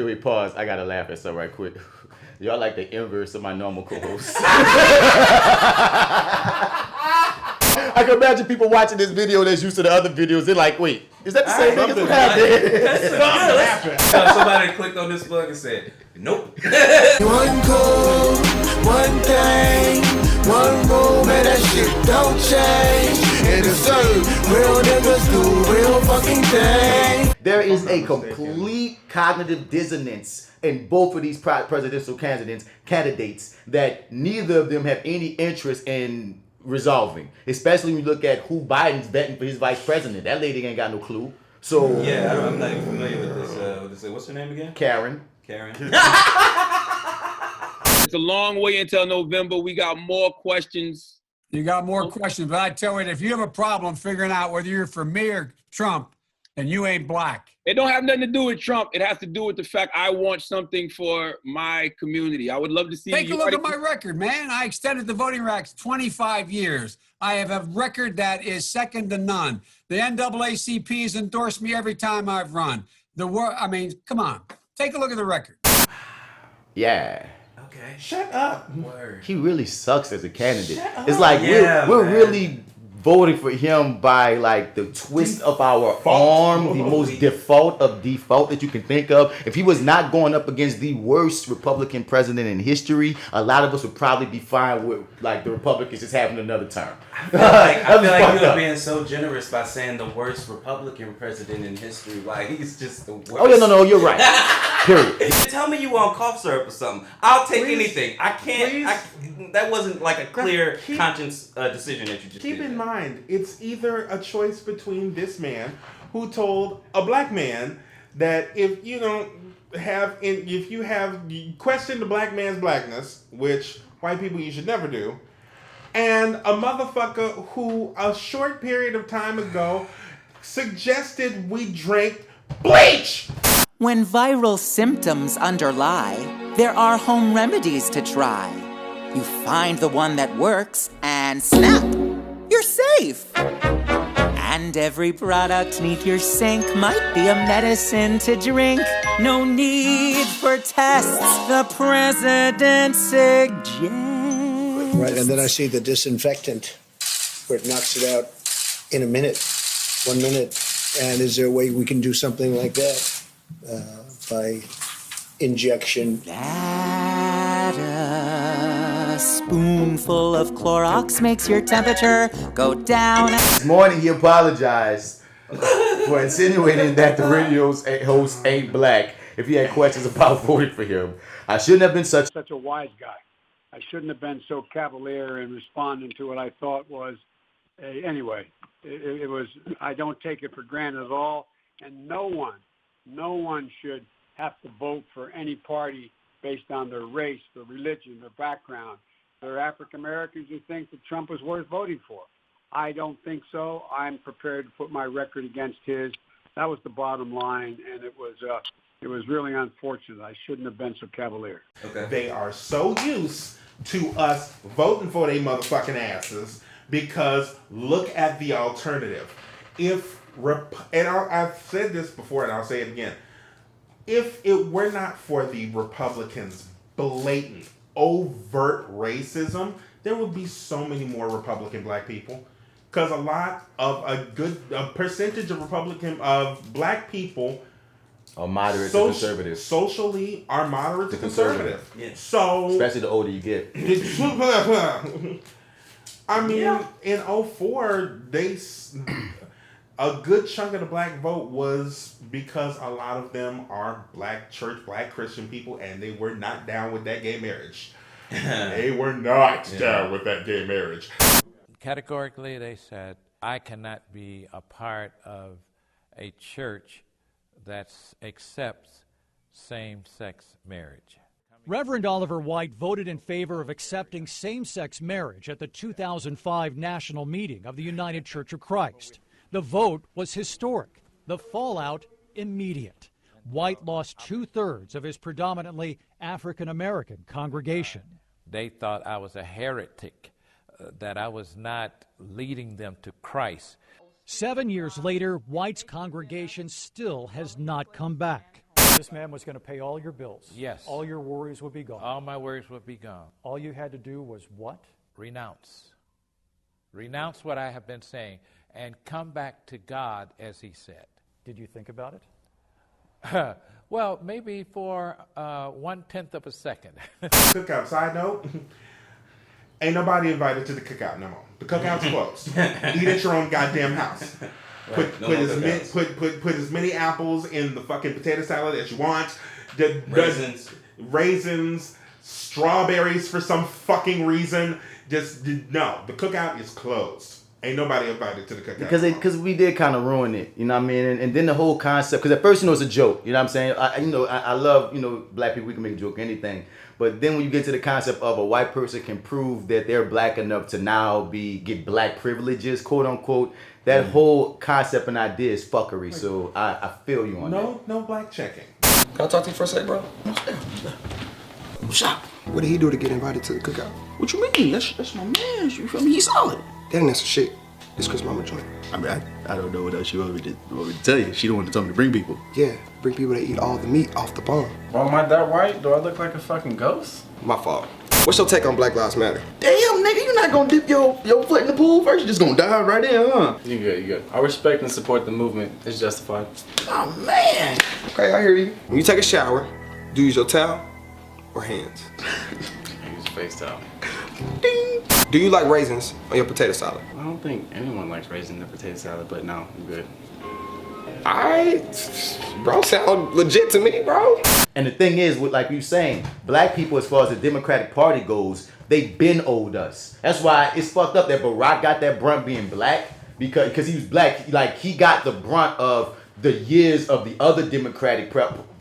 Wait, pause. I gotta laugh at something right quick. Y'all like the inverse of my normal co-host. I can imagine people watching this video that's used to the other videos. They're like, wait, is that the same niggas? What happened? Somebody clicked on this plug and said, nope. One code, one thing, one rule, man, that shit don't change. And it's real niggas do real fucking thing. There is a complete cognitive dissonance in both of these presidential candidates that neither of them have any interest in resolving. Especially when you look at who Biden's betting for his vice president. That lady ain't got no clue. So yeah, I'm not even familiar with this. What's her name again? Karen. It's a long way until November. We got more questions. You got more questions, but I tell you, if you have a problem figuring out whether you're for me or Trump, then you ain't black. It don't have nothing to do with Trump. It has to do with the fact I want something for my community. I would love to see. Take a look at my record, man. I extended the voting rights 25 years. I have a record that is second to none. The NAACP has endorsed me every time I've run. I mean, come on. Take a look at the record. Yeah. Okay. Shut up. Word. He really sucks as a candidate. Shut up. It's like Yeah, we're man. really voting for him by like the twist of our arm, the most default that you can think of. If he was not going up against the worst Republican president in history, a lot of us would probably be fine with like the Republicans just having another term. I feel like you were being so generous by saying the worst Republican president in history. Like, he's just the worst. Oh yeah, no, you're right. Period. Tell me you want cough syrup or something. I'll take anything. I can't. That wasn't like a clear conscience decision that you just Keep did. in mind, it's either a choice between this man who told a black man that if you question the black man's blackness, which white people you should never do, and a motherfucker who a short period of time ago suggested we drink bleach. When viral symptoms underlie, there are home remedies to try. You find the one that works and snap, you're safe. And every product neath your sink might be a medicine to drink. No need for tests, the president suggests. Right, and then I see the disinfectant where it knocks it out in a minute, 1 minute. And is there a way we can do something like that by injection? That a spoonful of Clorox makes your temperature go down. This morning he apologized for insinuating that the radio's host ain't black if he had questions about voting for him. I shouldn't have been such A wise guy. I shouldn't have been so cavalier in responding to what I thought was anyway. It was. I don't take it for granted at all, and no one should have to vote for any party based on their race, their religion, their background. There are African Americans who think that Trump is worth voting for. I don't think so. I'm prepared to put my record against his. That was the bottom line, and it was really unfortunate. I shouldn't have been so cavalier. Okay. They are so used to us voting for they motherfucking asses because look at the alternative. I've said this before and I'll say it again. If it were not for the Republicans' blatant, overt racism, there would be so many more Republican black people. Because a percentage of black people are moderate to conservative. Socially are moderate to conservative. Yeah. So Especially the older you get. I mean, in 2004, a good chunk of the black vote was because a lot of them are black church, black Christian people, and they were not down with that gay marriage. They were not down with that gay marriage. Categorically, they said, I cannot be a part of a church that accepts same-sex marriage. Reverend Oliver White voted in favor of accepting same-sex marriage at the 2005 national meeting of the United Church of Christ. The vote was historic, the fallout immediate. White lost 2/3 of his predominantly African-American congregation. They thought I was a heretic, that I was not leading them to Christ. 7 years later, White's congregation still has not come back. This man was going to pay all your bills. Yes. All your worries would be gone. All my worries would be gone. All you had to do was what? Renounce. Renounce what I have been saying and come back to God, as he said. Did you think about it? Well, maybe for 1/10 of a second. Cookout. Side note. Ain't nobody invited to the cookout no more. The cookout's closed. Eat at your own goddamn house. Right. Put as many apples in the fucking potato salad as you want. Raisins, strawberries for some fucking reason. Just no. The cookout is closed. Ain't nobody invited to the cookout. Because we did kind of ruin it, you know what I mean? And then the whole concept, because at first, it's a joke, you know what I'm saying? I love, black people, we can make a joke, anything. But then when you get to the concept of a white person can prove that they're black enough to now get black privileges, quote unquote, that whole concept and idea is fuckery. So I feel you on that. No black checking. Can I talk to you for a sec, bro? What's up? What did he do to get invited to the cookout? What you mean? That's my man. You feel me? He's solid. That ain't some shit. It's Chris Mama joint. I mean, I don't know what else you want me to tell you. She don't want to tell me to bring people. Yeah, bring people that eat all the meat off the bone. Bro, am I that white? Do I look like a fucking ghost? My fault. What's your take on Black Lives Matter? Damn, nigga, you not gonna dip your foot in the pool first? You just gonna dive right in, huh? You good. I respect and support the movement. It's justified. Oh, man. Okay, I hear you. When you take a shower, do you use your towel or hands? I use face towel. Ding. Do you like raisins on your potato salad? I don't think anyone likes raisins in their potato salad, but no, I'm good. Alright, bro, sound legit to me, bro. And the thing is, like you saying, black people, as far as the Democratic Party goes, they been owed us. That's why it's fucked up that Barack got that brunt being black, because he was black. Like, he got the brunt of the years of the other Democratic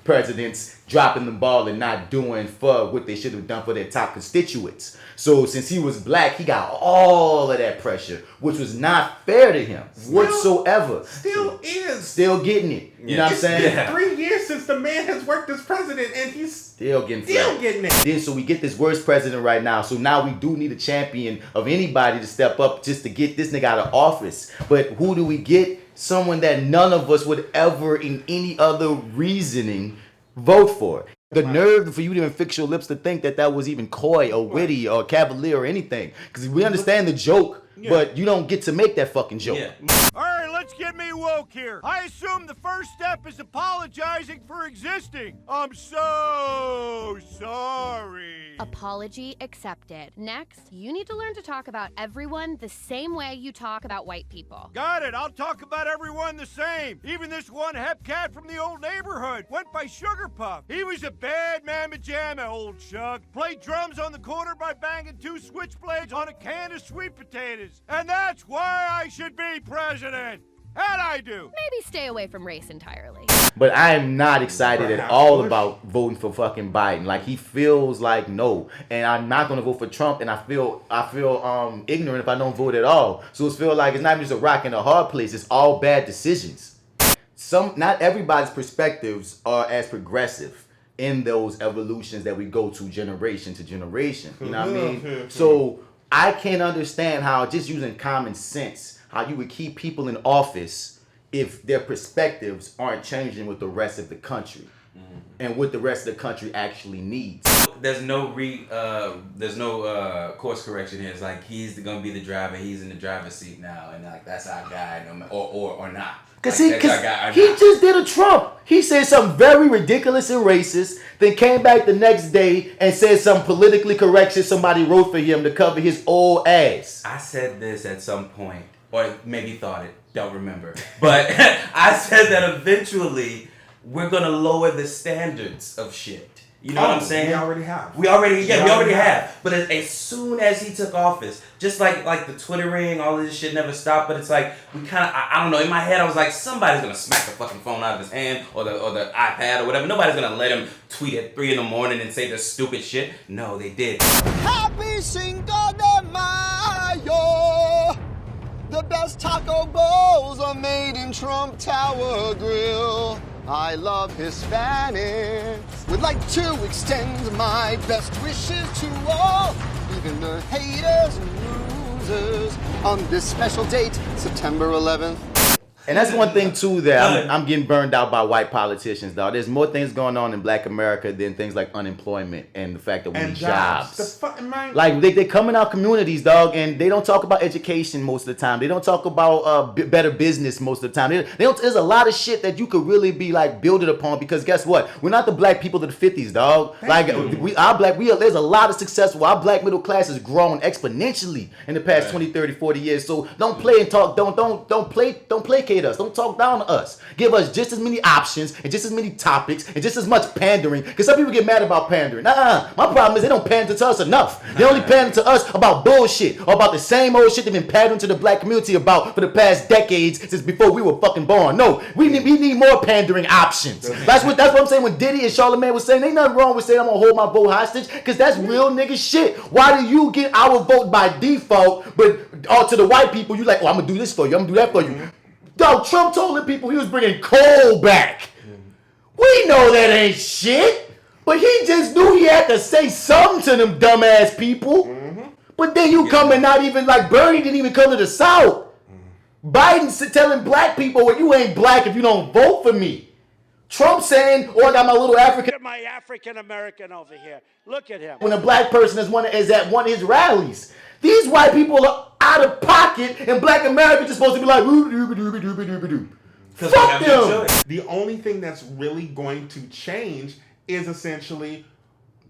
presidents dropping the ball and not doing for what they should have done for their top constituents. So since he was black, he got all of that pressure, which was not fair to him whatsoever. Still getting it. You know what I'm saying? It's 3 years since the man has worked as president, and he's still getting it. Then so we get this worst president right now. So now we do need a champion of anybody to step up just to get this nigga out of office. But who do we get? Someone that none of us would ever, in any other reasoning, vote for. The nerve for you to even fix your lips to think that was even coy or witty or cavalier or anything. Because we understand the joke, but you don't get to make that fucking joke. All right, let's get me woke here. I assume the first step is apologizing for existing. I'm so sorry. Apology accepted. Next, you need to learn to talk about everyone the same way you talk about white people. Got it. I'll talk about everyone the same. Even this one hep cat from the old neighborhood went by Sugar Puff. He was a bad mamma jamma, old Shug. Played drums on the corner by banging 2 switchblades on a can of sweet potatoes. And that's why I should be president. And I do. Maybe stay away from race entirely. But I am not excited at all about voting for fucking Biden. Like, he feels like no. And I'm not gonna vote for Trump, and I feel ignorant if I don't vote at all. So it feels like it's not just a rock and a hard place, it's all bad decisions. Not everybody's perspectives are as progressive in those evolutions that we go to generation to generation. You know what I mean? So I can't understand how, just using common sense, how you would keep people in office if their perspectives aren't changing with the rest of the country and what the rest of the country actually needs. There's no course correction here. It's like he's gonna be the driver. He's in the driver's seat now, and like that's our guy, or not. Cause he just did a Trump. He said something very ridiculous and racist, then came back the next day and said some politically correct shit somebody wrote for him to cover his old ass. I said this at some point, or maybe thought it, don't remember. But I said that eventually we're gonna lower the standards of shit. You know what I'm saying? We already have. We already have. But as soon as he took office, just like the Twittering, all of this shit never stopped. But it's like we kind of, I don't know. In my head, I was like, somebody's gonna smack the fucking phone out of his hand or the iPad or whatever. Nobody's gonna let him tweet at 3 a.m. and say this stupid shit. No, they did. Happy Cinco de Mayo. The best taco bowls are made in Trump Tower Grill. I love Hispanics. Would like to extend my best wishes to all, even the haters and losers, on this special date, September 11th. And that's one thing too that I'm getting burned out by white politicians, dog. There's more things going on in Black America than things like unemployment and the fact that we need jobs. Like they come in our communities, dog, and they don't talk about education most of the time. They don't talk about better business most of the time. They don't, there's a lot of shit that you could really be like building upon, because guess what? We're not the black people of the 50s, dog. There's a lot of successful. Our black middle class has grown exponentially in the past 20, 30, 40 years. So don't play and talk. Don't placate us. Don't talk down to us. Give us just as many options and just as many topics and just as much pandering. Because some people get mad about pandering. My problem is they don't pander to us enough. They only pander to us about bullshit or about the same old shit they've been pandering to the black community about for the past decades since before we were fucking born. No, we need more pandering options. That's what I'm saying when Diddy and Charlamagne was saying ain't nothing wrong with saying I'm gonna hold my vote hostage, because that's real nigga shit. Why do you get our vote by default, but all to the white people you like, oh, I'm gonna do this for you, I'm gonna do that for you. Dog, Trump told the people he was bringing coal back. We know that ain't shit. But he just knew he had to say something to them dumbass people. But then you come and not even, like Bernie didn't even come to the South. Biden's telling black people, well, you ain't black if you don't vote for me. Trump saying, oh, I got my little African. Look at my African American over here. Look at him. When a black person is at one of his rallies. These white people are out of pocket, and black America is supposed to be like, doo-doo-doo-doo-doo-doo-doo. Fuck them. The only thing that's really going to change is essentially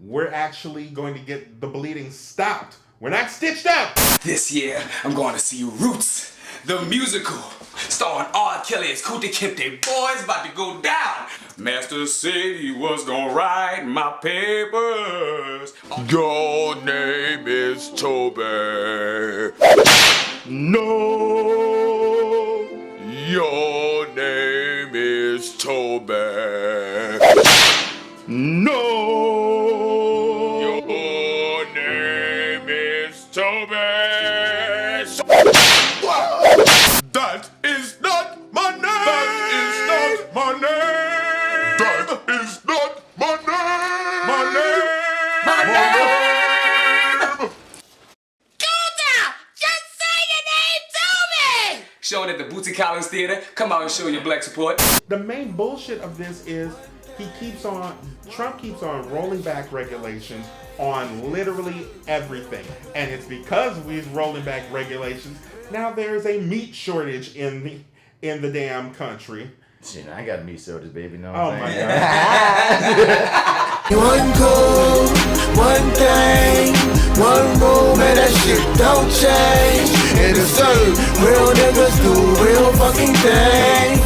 we're actually going to get the bleeding stopped. We're not stitched up. This year, I'm going to see Roots, the musical, starring R. Kelly as Kuti Kente. Boy, about to go down. Master said he was gonna write my papers. Your name is Toby. No. Your name is Toby. No. Your name is Toby. That is not my name. That is not my name. That is not my name. My name. My name. Just say your name to me! Showing at the Bootsy Collins Theater. Come out and show your black support. The main bullshit of this is Trump keeps on rolling back regulations on literally everything. And it's because we're rolling back regulations, now there's a meat shortage in the damn country. Shit, I got meat shortage, baby. No. Oh my God. One goal, one thing, one rule, man, that shit don't change. And it's real niggas do real fucking things.